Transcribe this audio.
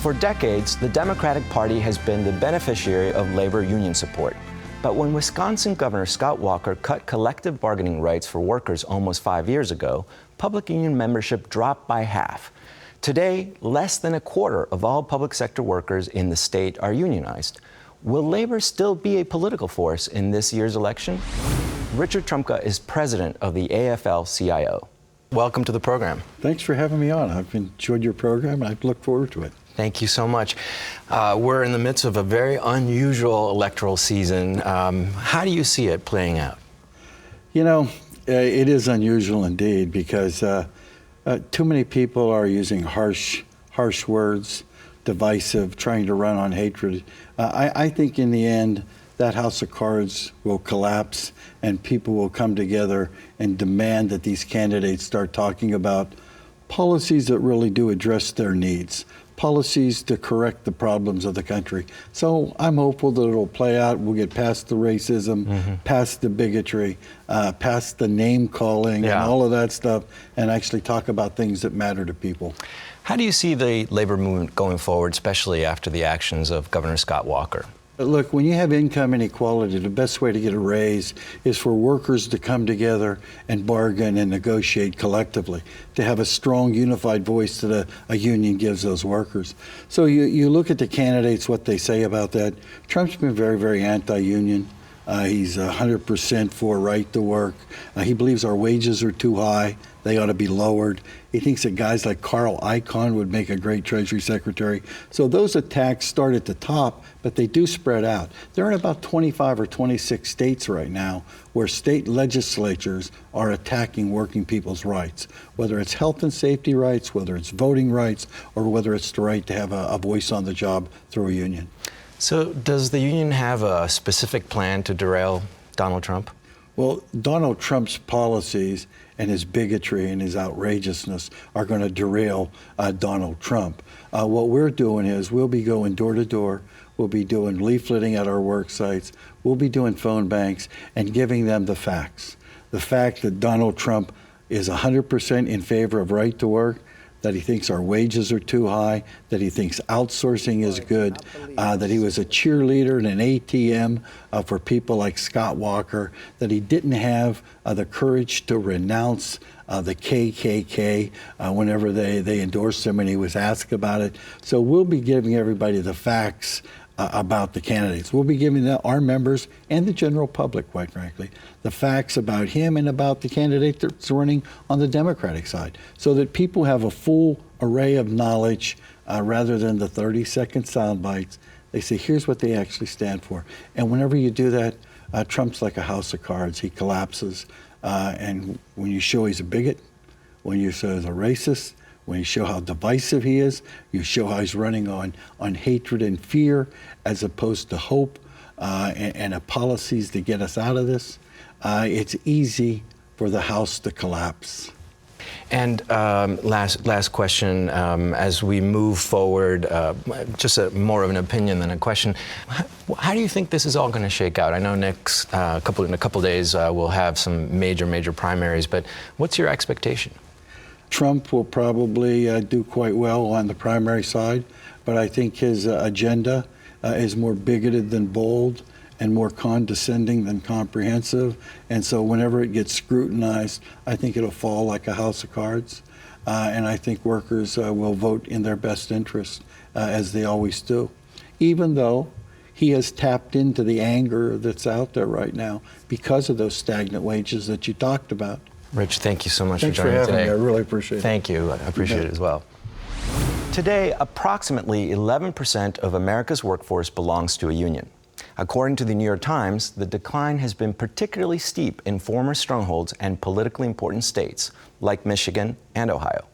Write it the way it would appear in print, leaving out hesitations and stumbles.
For decades, the Democratic Party has been the beneficiary of labor union support. But when Wisconsin Governor Scott Walker cut collective bargaining rights for workers almost 5 years ago, public union membership dropped by half. Today, less than a quarter of all public sector workers in the state are unionized. Will labor still be a political force in this year's election? Richard Trumka is president of the AFL-CIO. Welcome to the program. Thanks for having me on. I've enjoyed your program, and I look forward to it. Thank you so much. We're in the midst of a very unusual electoral season. How do you see it playing out? You know, it is unusual indeed because too many people are using harsh words, divisive, trying to run on hatred. I think in the end, that house of cards will collapse and people will come together and demand that these candidates start talking about policies that really do address their needs, policies to correct the problems of the country. So I'm hopeful that it'll play out. We'll get past the racism, past the bigotry, past the name calling and all of that stuff, and actually talk about things that matter to people. How do you see the labor movement going forward, especially after the actions of Governor Scott Walker? Look, when you have income inequality, the best way to get a raise is for workers to come together and bargain and negotiate collectively, to have a strong, unified voice that a union gives those workers. So you look at the candidates, what they say about that. Trump's been very, very anti-union. He's 100% for right to work. He believes our wages are too high. They ought to be lowered. He thinks that guys like Carl Icahn would make a great Treasury Secretary. So those attacks start at the top, but they do spread out. They're in about 25 or 26 states right now where state legislatures are attacking working people's rights, whether it's health and safety rights, whether it's voting rights, or whether it's the right to have a voice on the job through a union. So does the union have a specific plan to derail Donald Trump? Well, Donald Trump's policies and his bigotry and his outrageousness are going to derail Donald Trump. What we're doing is we'll be going door to door. We'll be doing leafleting at our work sites. We'll be doing phone banks and giving them the facts. The fact that Donald Trump is 100% in favor of right to work, that he thinks our wages are too high, that he thinks outsourcing is good, that he was a cheerleader and an ATM for people like Scott Walker, that he didn't have the courage to renounce the KKK whenever they endorsed him and he was asked about it. So we'll be giving everybody the facts about the candidates. We'll be giving our members and the general public, quite frankly, the facts about him and about the candidate that's running on the Democratic side, so that people have a full array of knowledge rather than the 30-second sound bites. They say, here's what they actually stand for. And whenever you do that, Trump's like a house of cards. He collapses. And when you show he's a bigot, when you show he's a racist, when you show how divisive he is, you show how he's running on hatred and fear as opposed to hope and policies to get us out of this, it's easy for the House to collapse. And last question, as we move forward, just more of an opinion than a question. How do you think this is all going to shake out? I know in a couple of days we'll have some major primaries, but what's your expectation? Trump will probably do quite well on the primary side, but I think his agenda is more bigoted than bold and more condescending than comprehensive. And so whenever it gets scrutinized, I think it'll fall like a house of cards. And I think workers will vote in their best interest, as they always do, even though he has tapped into the anger that's out there right now because of those stagnant wages that you talked about. Rich, thank you so much Thanks for joining for having today. me. I really appreciate it. Thank you. I appreciate it as well. Today, approximately 11% of America's workforce belongs to a union. According to the New York Times, the decline has been particularly steep in former strongholds and politically important states like Michigan and Ohio.